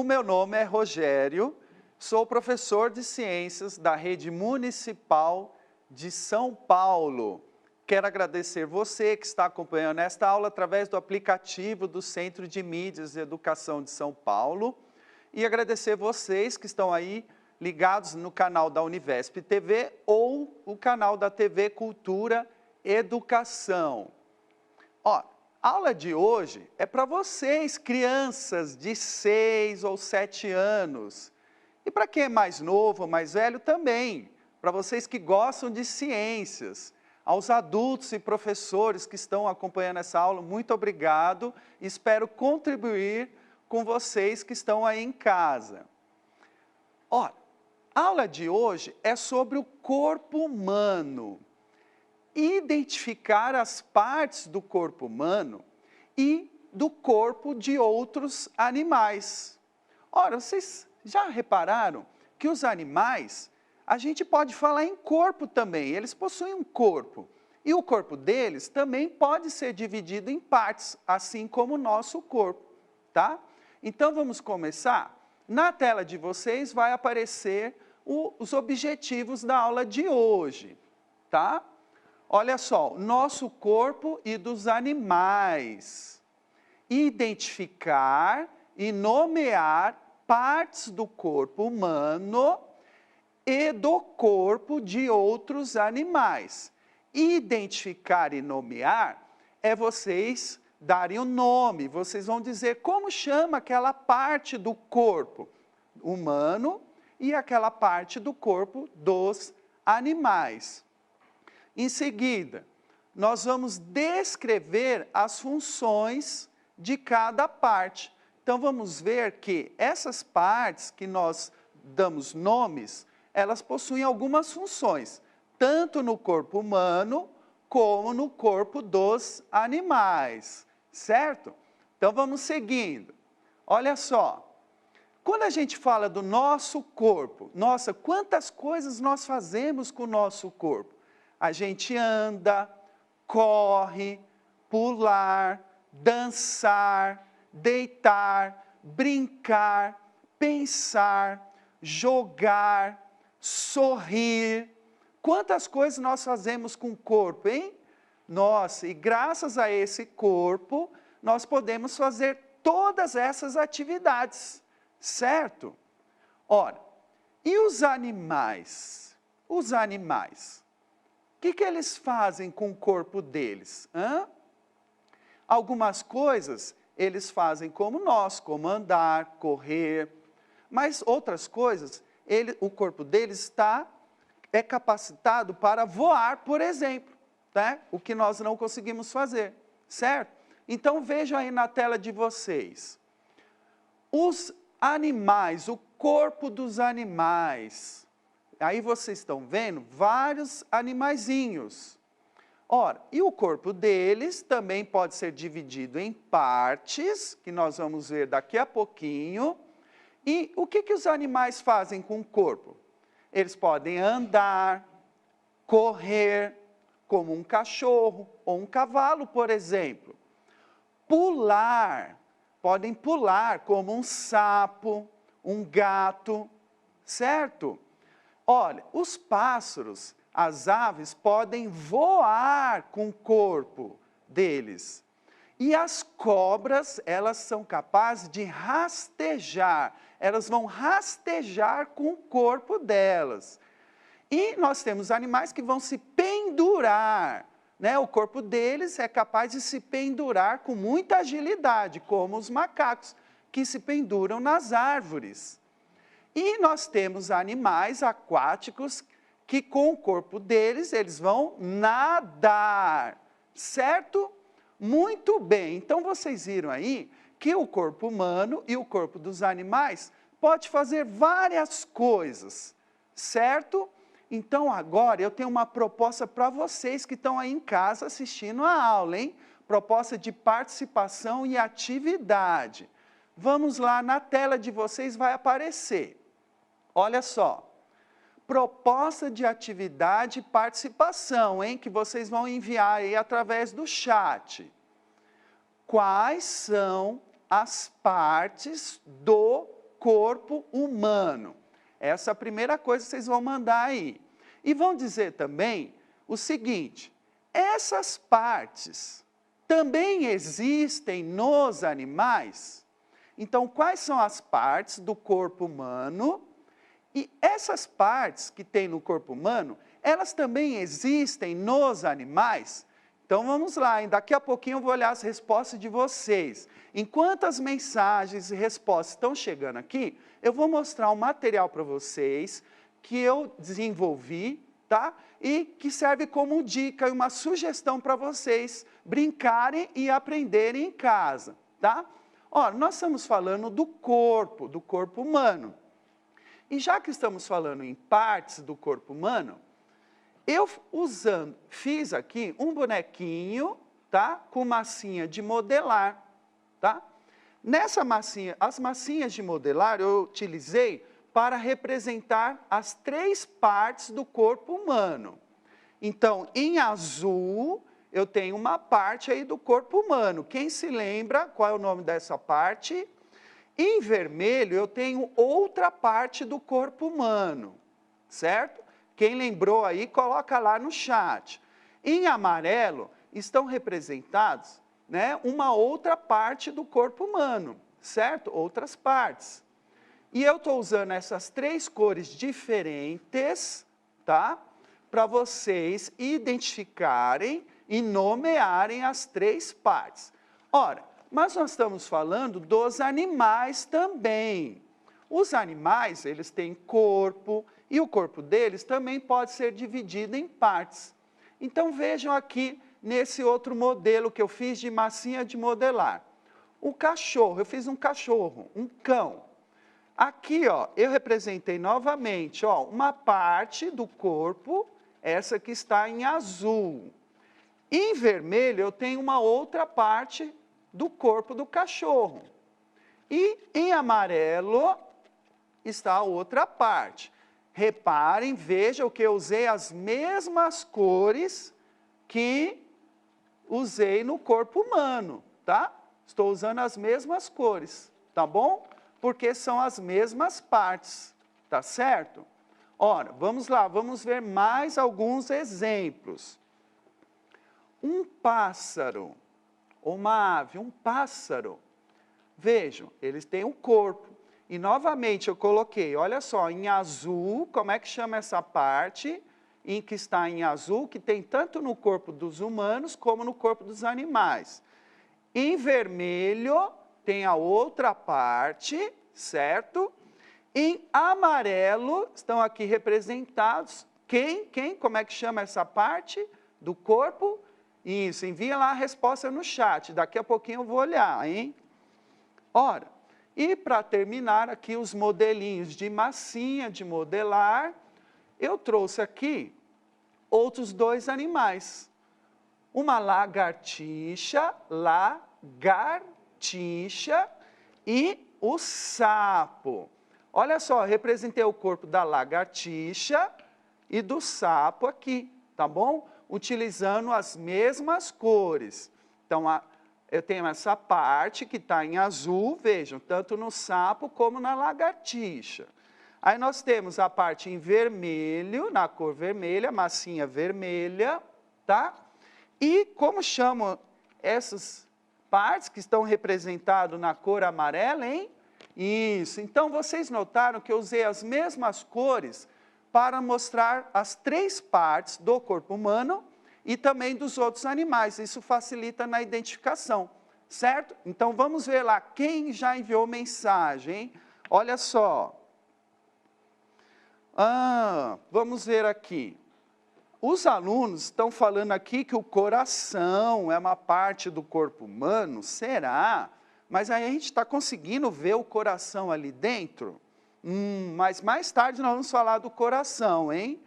O meu nome é Rogério, sou professor de ciências da Rede Municipal de São Paulo. Quero agradecer você que está acompanhando esta aula através do aplicativo do Centro de Mídias e Educação de São Paulo e agradecer vocês que estão aí ligados no canal da Univesp TV ou o canal da TV Cultura Educação. A aula de hoje é para vocês, crianças de 6 ou 7 anos. E para quem é mais novo ou mais velho também, para vocês que gostam de ciências. Aos adultos e professores que estão acompanhando essa aula, muito obrigado. Espero contribuir com vocês que estão aí em casa. A aula de hoje é sobre o corpo humano. Identificar as partes do corpo humano e do corpo de outros animais. Ora, vocês já repararam que os animais, a gente pode falar em corpo também, eles possuem um corpo. E o corpo deles também pode ser dividido em partes, assim como o nosso corpo, tá? Então vamos começar? Na tela de vocês vai aparecer os objetivos da aula de hoje, tá? Olha só, nosso corpo e dos animais. Identificar e nomear partes do corpo humano e do corpo de outros animais. Identificar e nomear é vocês darem o nome, vocês vão dizer como chama aquela parte do corpo humano e aquela parte do corpo dos animais. Em seguida, nós vamos descrever as funções de cada parte. Então, vamos ver que essas partes que nós damos nomes, elas possuem algumas funções, tanto no corpo humano, como no corpo dos animais, certo? Então, vamos seguindo. Olha só, quando a gente fala do nosso corpo, nossa, quantas coisas nós fazemos com o nosso corpo? A gente anda, corre, pular, dançar, deitar, brincar, pensar, jogar, sorrir. Quantas coisas nós fazemos com o corpo, hein? Nossa, e graças a esse corpo, nós podemos fazer todas essas atividades, certo? Ora, e os animais? Os animais. O que eles fazem com o corpo deles? Algumas coisas eles fazem como nós, como andar, correr, mas outras coisas, o corpo deles é capacitado para voar, por exemplo, né? O que nós não conseguimos fazer, certo? Então vejam aí na tela de vocês, os animais, o corpo dos animais. Aí vocês estão vendo vários animaizinhos. Ora, e o corpo deles também pode ser dividido em partes, que nós vamos ver daqui a pouquinho. E o que os animais fazem com o corpo? Eles podem andar, correr, como um cachorro ou um cavalo, por exemplo. Pular, podem pular como um sapo, um gato, certo? Olha, os pássaros, as aves podem voar com o corpo deles. E as cobras, elas são capazes de rastejar. Elas vão rastejar com o corpo delas. E nós temos animais que vão se pendurar, né? O corpo deles é capaz de se pendurar com muita agilidade, como os macacos, que se penduram nas árvores. E nós temos animais aquáticos que com o corpo deles, eles vão nadar, certo? Muito bem, então vocês viram aí que o corpo humano e o corpo dos animais pode fazer várias coisas, certo? Então agora eu tenho uma proposta para vocês que estão aí em casa assistindo a aula, hein? Proposta de participação e atividade. Vamos lá, na tela de vocês vai aparecer. Olha só, proposta de atividade e participação, hein? Que vocês vão enviar aí através do chat. Quais são as partes do corpo humano. Essa é a primeira coisa que vocês vão mandar aí. E vão dizer também o seguinte, essas partes também existem nos animais? Então, quais são as partes do corpo humano? E essas partes que tem no corpo humano, elas também existem nos animais? Então, vamos lá, hein? Daqui a pouquinho eu vou olhar as respostas de vocês. Enquanto as mensagens e respostas estão chegando aqui, eu vou mostrar um material para vocês que eu desenvolvi, tá? E que serve como dica e uma sugestão para vocês brincarem e aprenderem em casa, tá? Ora, nós estamos falando do corpo humano. E já que estamos falando em partes do corpo humano, eu fiz aqui um bonequinho, tá? Com massinha de modelar, tá? Nessa massinha, as massinhas de modelar eu utilizei para representar as 3 partes do corpo humano. Então, em azul, eu tenho uma parte aí do corpo humano. Quem se lembra qual é o nome dessa parte? Em vermelho, eu tenho outra parte do corpo humano, certo? Quem lembrou aí, coloca lá no chat. Em amarelo, estão representados, né, uma outra parte do corpo humano, certo? Outras partes. E eu estou usando essas 3 cores diferentes, tá? Para vocês identificarem e nomearem as 3 partes. Ora, mas nós estamos falando dos animais também. Os animais, eles têm corpo, e o corpo deles também pode ser dividido em partes. Então vejam aqui, nesse outro modelo que eu fiz de massinha de modelar. O cachorro, eu fiz um cachorro, um cão. Aqui, ó, eu representei novamente, ó, uma parte do corpo, essa que está em azul. Em vermelho, eu tenho uma outra parte do corpo do cachorro. E em amarelo está a outra parte. Reparem, vejam que eu usei as mesmas cores que usei no corpo humano, tá? Estou usando as mesmas cores, tá bom? Porque são as mesmas partes, tá certo? Ora, vamos lá, vamos ver mais alguns exemplos. Um pássaro, uma ave, um pássaro. Vejam, eles têm um corpo. E novamente eu coloquei, olha só, em azul, como é que chama essa parte? Em que está em azul, que tem tanto no corpo dos humanos como no corpo dos animais. Em vermelho, tem a outra parte, certo? Em amarelo, estão aqui representados, como é que chama essa parte do corpo? Isso, envia lá a resposta no chat, daqui a pouquinho eu vou olhar, hein? Ora, e para terminar aqui os modelinhos de massinha de modelar, eu trouxe aqui outros 2 animais. Uma lagartixa e o sapo. Olha só, representei o corpo da lagartixa e do sapo aqui, tá bom? Utilizando as mesmas cores. Então, eu tenho essa parte que está em azul, vejam, tanto no sapo como na lagartixa. Aí nós temos a parte em vermelho, na cor vermelha, massinha vermelha, tá? E como chamam essas partes que estão representadas na cor amarela, hein? Isso, então vocês notaram que eu usei as mesmas cores para mostrar as 3 partes do corpo humano e também dos outros animais. Isso facilita na identificação, certo? Então vamos ver lá quem já enviou mensagem, hein? Olha só. Vamos ver aqui. Os alunos estão falando aqui que o coração é uma parte do corpo humano, será? Mas aí a gente está conseguindo ver o coração ali dentro? Mas mais tarde nós vamos falar do coração, hein?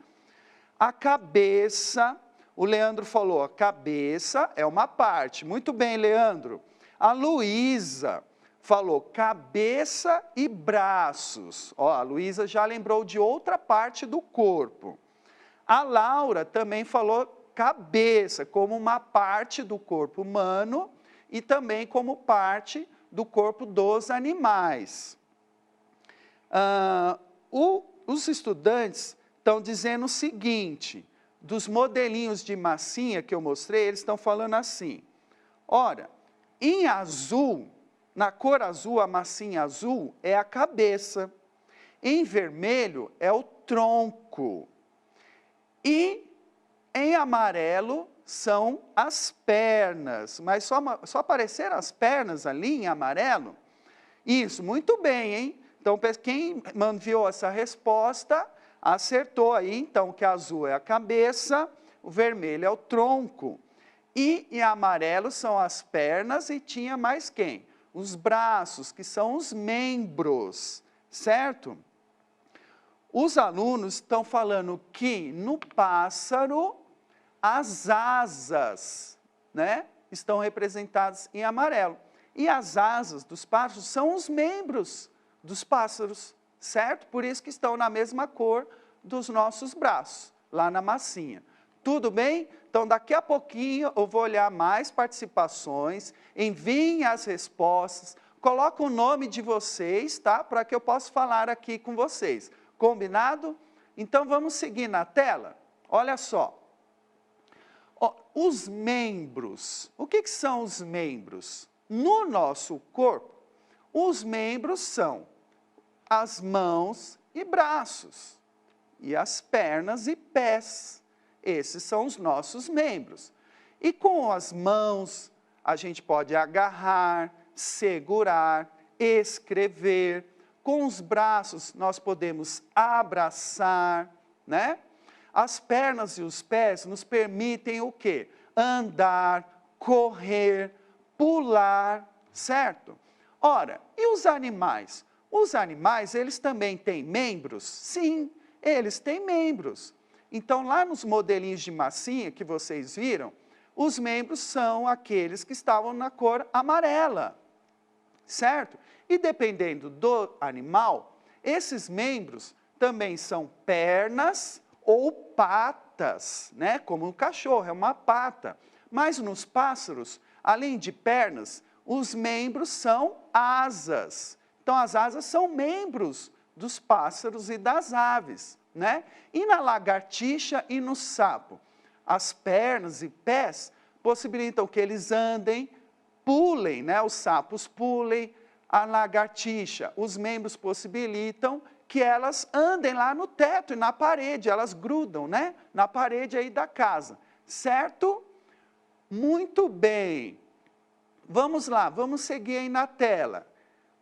A cabeça, o Leandro falou, a cabeça é uma parte. Muito bem, Leandro. A Luísa falou cabeça e braços. Ó, a Luísa já lembrou de outra parte do corpo. A Laura também falou cabeça, como uma parte do corpo humano e também como parte do corpo dos animais. Os estudantes estão dizendo o seguinte, dos modelinhos de massinha que eu mostrei, eles estão falando assim, ora, em azul, na cor azul, a massinha azul é a cabeça, em vermelho é o tronco, e em amarelo são as pernas, mas só apareceram as pernas ali em amarelo? Isso, muito bem, hein? Então, quem enviou essa resposta, acertou aí, então, que azul é a cabeça, o vermelho é o tronco. E em amarelo são as pernas e tinha mais quem? Os braços, que são os membros, certo? Os alunos estão falando que no pássaro, as asas, né, estão representadas em amarelo. E as asas dos pássaros são os membros dos pássaros, certo? Por isso que estão na mesma cor dos nossos braços, lá na massinha. Tudo bem? Então, daqui a pouquinho eu vou olhar mais participações, enviem as respostas, coloca o nome de vocês, tá? Para que eu possa falar aqui com vocês. Combinado? Então, vamos seguir na tela? Olha só. Os membros. O que são os membros? No nosso corpo, os membros são as mãos e braços, e as pernas e pés. Esses são os nossos membros. E com as mãos, a gente pode agarrar, segurar, escrever. Com os braços, nós podemos abraçar, né? As pernas e os pés nos permitem o quê? Andar, correr, pular, certo? Ora, e os animais? Os animais, eles também têm membros? Sim, eles têm membros. Então, lá nos modelinhos de massinha que vocês viram, os membros são aqueles que estavam na cor amarela, certo? E dependendo do animal, esses membros também são pernas ou patas, né? Como um cachorro, é uma pata. Mas nos pássaros, além de pernas, os membros são asas. Então, as asas são membros dos pássaros e das aves, né? E na lagartixa e no sapo, as pernas e pés possibilitam que eles andem, pulem, né? Os sapos pulem, a lagartixa, os membros possibilitam que elas andem lá no teto e na parede, elas grudam, né? Na parede aí da casa, certo? Muito bem. Vamos lá, vamos seguir aí na tela.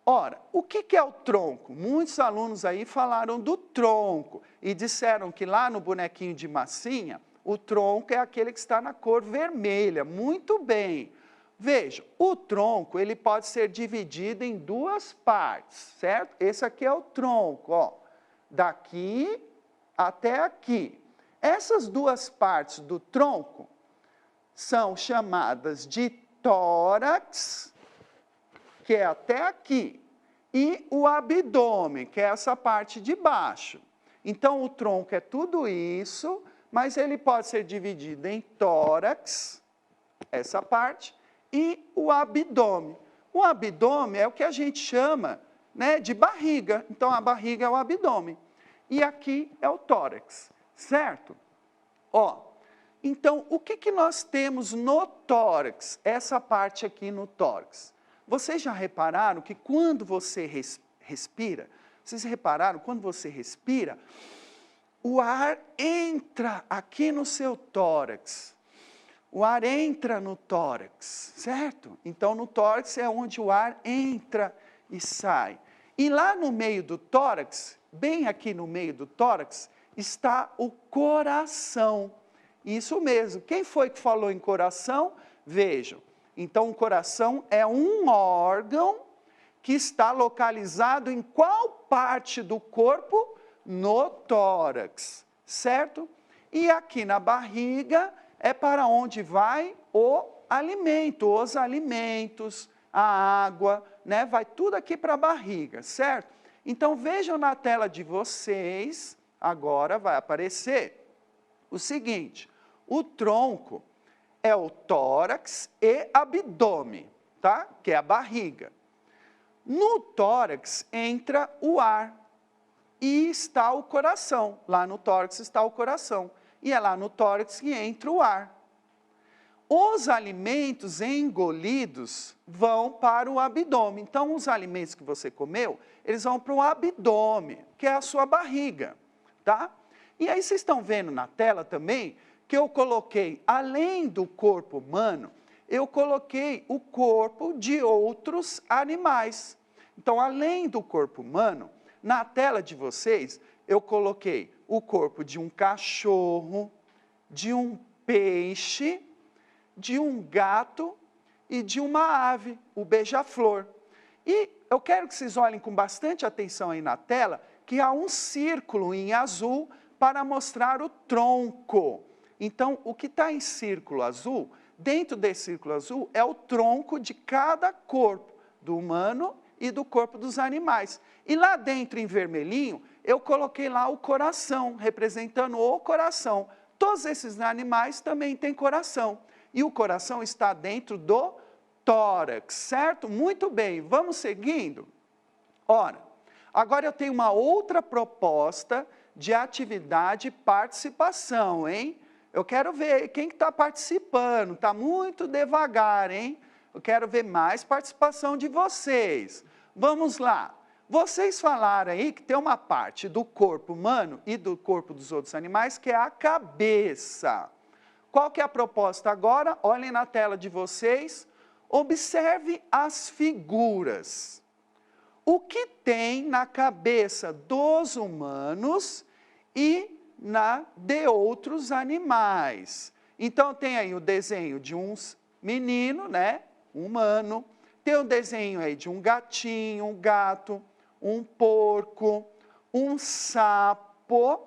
Ora, o que é o tronco? Muitos alunos aí falaram do tronco e disseram que lá no bonequinho de massinha, o tronco é aquele que está na cor vermelha. Muito bem. Veja, o tronco ele pode ser dividido em duas partes, certo? Esse aqui é o tronco, ó, daqui até aqui. Essas duas partes do tronco são chamadas de tórax, que é até aqui, e o abdômen, que é essa parte de baixo. Então, o tronco é tudo isso, mas ele pode ser dividido em tórax, essa parte, e o abdômen. O abdômen é o que a gente chama, né, de barriga. Então, a barriga é o abdômen. E aqui é o tórax, certo? Ó, então, o que nós temos no tórax? Essa parte aqui no tórax. Vocês já repararam que quando você respira, vocês repararam, quando você respira, o ar entra aqui no seu tórax. O ar entra no tórax, certo? Então, no tórax é onde o ar entra e sai. E lá no meio do tórax, bem aqui no meio do tórax, está o coração. Isso mesmo. Quem foi que falou em coração? Vejam. Então, o coração é um órgão que está localizado em qual parte do corpo? No tórax, certo? E aqui na barriga é para onde vai o alimento, os alimentos, a água, né? Vai tudo aqui para a barriga, certo? Então, vejam na tela de vocês, agora vai aparecer o seguinte, o tronco é o tórax e abdômen, tá? Que é a barriga. No tórax entra o ar, e está o coração. Lá no tórax está o coração. E é lá no tórax que entra o ar. Os alimentos engolidos vão para o abdômen. Então, os alimentos que você comeu, eles vão para o abdômen, que é a sua barriga, tá? E aí vocês estão vendo na tela também que eu coloquei, além do corpo humano, eu coloquei o corpo de outros animais. Então, além do corpo humano, na tela de vocês, eu coloquei o corpo de um cachorro, de um peixe, de um gato e de uma ave, o beija-flor. E eu quero que vocês olhem com bastante atenção aí na tela, que há um círculo em azul para mostrar o tronco. Então, o que está em círculo azul, dentro desse círculo azul, é o tronco de cada corpo, do humano e do corpo dos animais. E lá dentro, em vermelhinho, eu coloquei lá o coração, representando o coração. Todos esses animais também têm coração. E o coração está dentro do tórax, certo? Muito bem, vamos seguindo? Ora, agora eu tenho uma outra proposta de atividade e participação, hein? Eu quero ver quem está participando, está muito devagar, hein? Eu quero ver mais participação de vocês. Vamos lá. Vocês falaram aí que tem uma parte do corpo humano e do corpo dos outros animais que é a cabeça. Qual que é a proposta agora? Olhem na tela de vocês, observe as figuras. O que tem na cabeça dos humanos e na de outros animais? Então tem aí o desenho de um menino, né, humano, tem o desenho aí de um gatinho, um gato, um porco, um sapo,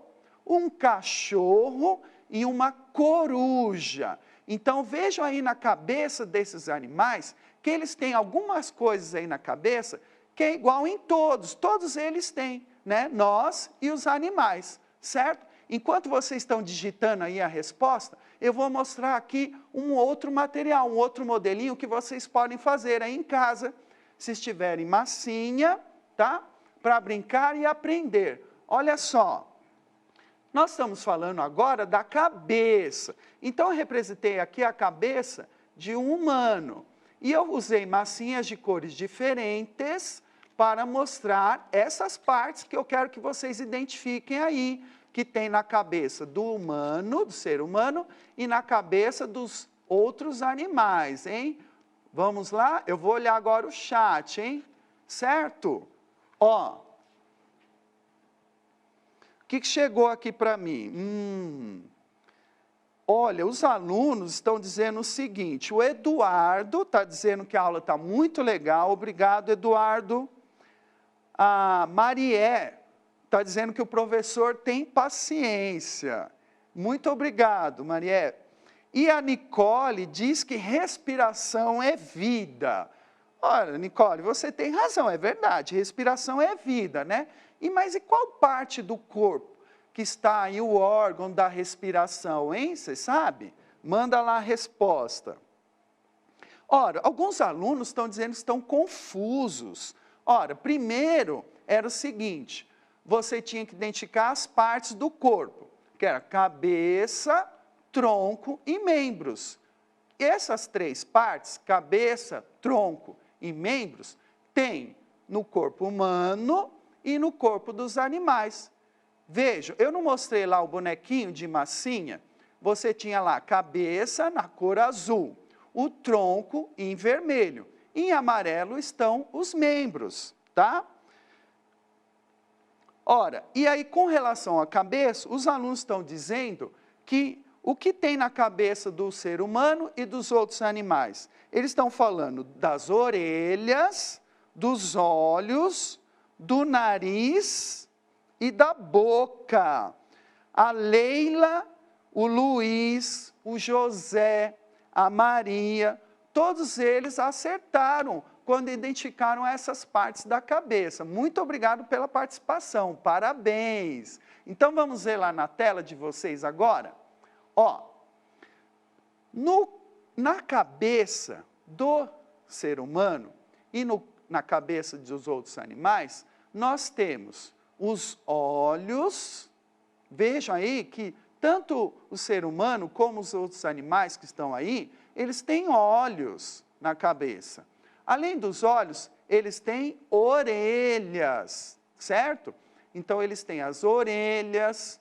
um cachorro e uma coruja. Então vejam aí na cabeça desses animais, que eles têm algumas coisas aí na cabeça, que é igual em todos eles têm, né? Nós e os animais, certo? Enquanto vocês estão digitando aí a resposta, eu vou mostrar aqui um outro material, um outro modelinho que vocês podem fazer aí em casa, se estiverem massinha, tá? Para brincar e aprender. Olha só. Nós estamos falando agora da cabeça. Então, eu representei aqui a cabeça de um humano. E eu usei massinhas de cores diferentes para mostrar essas partes que eu quero que vocês identifiquem aí, que tem na cabeça do humano, do ser humano, e na cabeça dos outros animais, hein? Vamos lá? Eu vou olhar agora o chat, hein? Certo? Ó. O que chegou aqui para mim? Olha, os alunos estão dizendo o seguinte, o Eduardo está dizendo que a aula está muito legal, obrigado, Eduardo. A Marié está dizendo que o professor tem paciência. Muito obrigado, Marié. E a Nicole diz que respiração é vida. Olha, Nicole, você tem razão, é verdade, respiração é vida, né? Mas e qual parte do corpo que está aí o órgão da respiração, hein? Você sabe? Manda lá a resposta. Ora, alguns alunos estão dizendo que estão confusos. Ora, primeiro era o seguinte, você tinha que identificar as partes do corpo, que era cabeça, tronco e membros. Essas três partes, cabeça, tronco e membros, tem no corpo humano e no corpo dos animais. Vejam, eu não mostrei lá o bonequinho de massinha, você tinha lá a cabeça na cor azul, o tronco em vermelho, em amarelo estão os membros, tá? Ora, e aí com relação à cabeça, os alunos estão dizendo que o que tem na cabeça do ser humano e dos outros animais? Eles estão falando das orelhas, dos olhos, do nariz e da boca. A Leila, o Luiz, o José, a Maria, todos eles acertaram quando identificaram essas partes da cabeça. Muito obrigado pela participação, parabéns. Então vamos ver lá na tela de vocês agora. Ó, na cabeça do ser humano e na cabeça dos outros animais, nós temos os olhos. Vejam aí que tanto o ser humano como os outros animais que estão aí, eles têm olhos na cabeça. Além dos olhos, eles têm orelhas, certo? Então, eles têm as orelhas,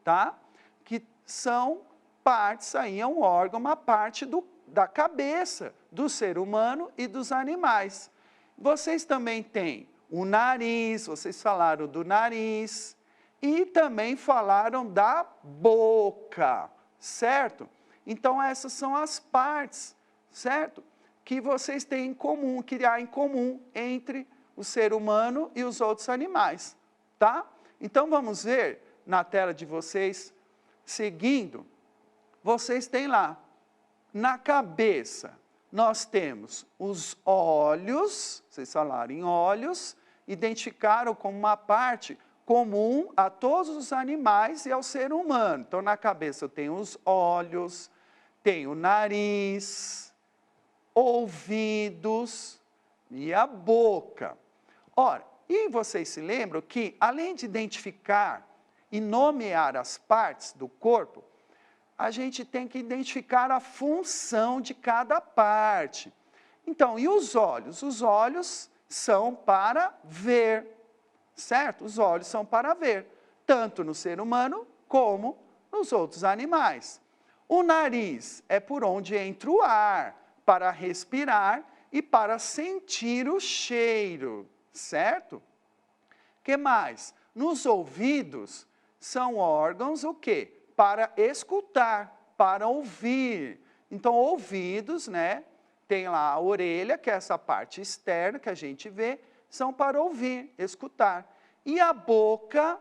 tá? Que são partes aí, é um órgão, uma parte da cabeça do ser humano e dos animais. Vocês também têm o nariz, vocês falaram do nariz, e também falaram da boca, certo? Então, essas são as partes, certo? Que vocês têm em comum, que há em comum entre o ser humano e os outros animais, tá? Então, vamos ver na tela de vocês, seguindo, vocês têm lá, na cabeça, nós temos os olhos, vocês falaram em olhos, identificaram como uma parte comum a todos os animais e ao ser humano. Então, na cabeça eu tenho os olhos, tenho o nariz, ouvidos e a boca. Ora, e vocês se lembram que, além de identificar e nomear as partes do corpo, a gente tem que identificar a função de cada parte. Então, e os olhos? Os olhos são para ver, certo? Os olhos são para ver, tanto no ser humano como nos outros animais. O nariz é por onde entra o ar, para respirar e para sentir o cheiro, certo? Que mais? Nos ouvidos são órgãos o quê? Para escutar, para ouvir. Então, ouvidos, né? Tem lá a orelha, que é essa parte externa que a gente vê, são para ouvir, escutar. E a boca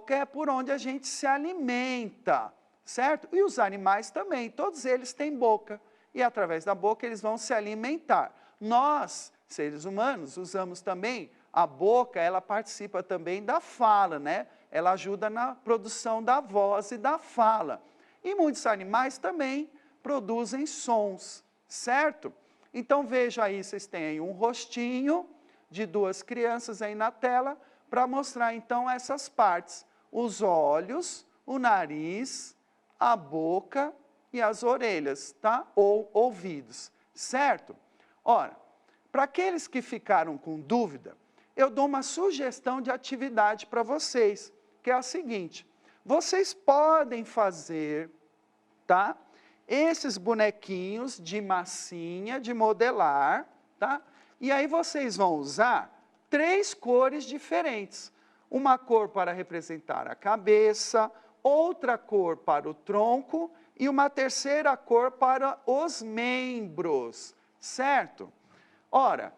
é por onde a gente se alimenta, certo? E os animais também, todos eles têm boca. E através da boca eles vão se alimentar. Nós, seres humanos, usamos também a boca, ela participa também da fala, né? Ela ajuda na produção da voz e da fala. E muitos animais também produzem sons, certo? Então, veja aí, vocês têm aí um rostinho de duas crianças aí na tela, para mostrar, então, essas partes. Os olhos, o nariz, a boca e as orelhas, tá? Ou ouvidos, certo? Ora, para aqueles que ficaram com dúvida, eu dou uma sugestão de atividade para vocês, que é a seguinte: vocês podem fazer, tá? Esses bonequinhos de massinha, de modelar, tá? E aí vocês vão usar 3 cores diferentes. Uma cor para representar a cabeça, outra cor para o tronco e uma terceira cor para os membros, certo? Ora,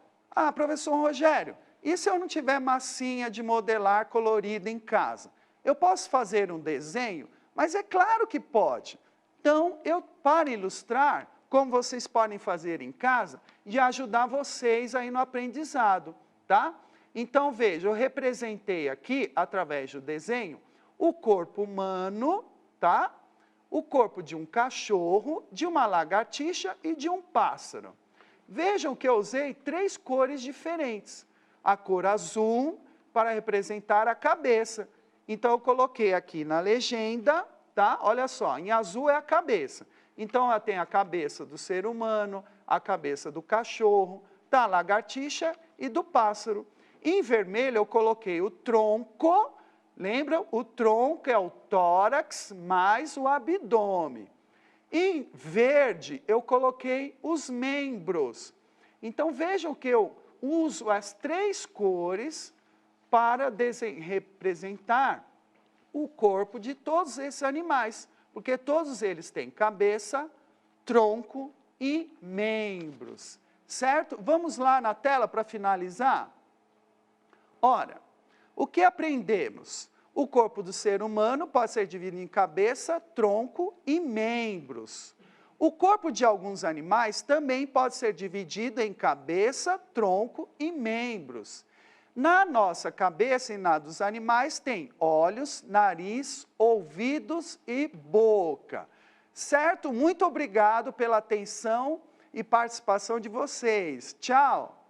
professor Rogério, e se eu não tiver massinha de modelar colorida em casa? Eu posso fazer um desenho? Mas é claro que pode. Então, para ilustrar como vocês podem fazer em casa e ajudar vocês aí no aprendizado, tá? Então, veja, eu representei aqui, através do desenho, o corpo humano, tá? O corpo de um cachorro, de uma lagartixa e de um pássaro. Vejam que eu usei 3 cores diferentes. A cor azul para representar a cabeça. Então, eu coloquei aqui na legenda, tá? Olha só, em azul é a cabeça. Então, ela tem a cabeça do ser humano, a cabeça do cachorro, da lagartixa e do pássaro. Em vermelho, eu coloquei o tronco. Lembra? O tronco é o tórax mais o abdômen. Em verde, eu coloquei os membros. Então, vejam que eu uso as 3 cores para representar o corpo de todos esses animais, porque todos eles têm cabeça, tronco e membros, certo? Vamos lá na tela para finalizar? Ora, o que aprendemos? O corpo do ser humano pode ser dividido em cabeça, tronco e membros. O corpo de alguns animais também pode ser dividido em cabeça, tronco e membros. Na nossa cabeça e na dos animais tem olhos, nariz, ouvidos e boca. Certo? Muito obrigado pela atenção e participação de vocês. Tchau!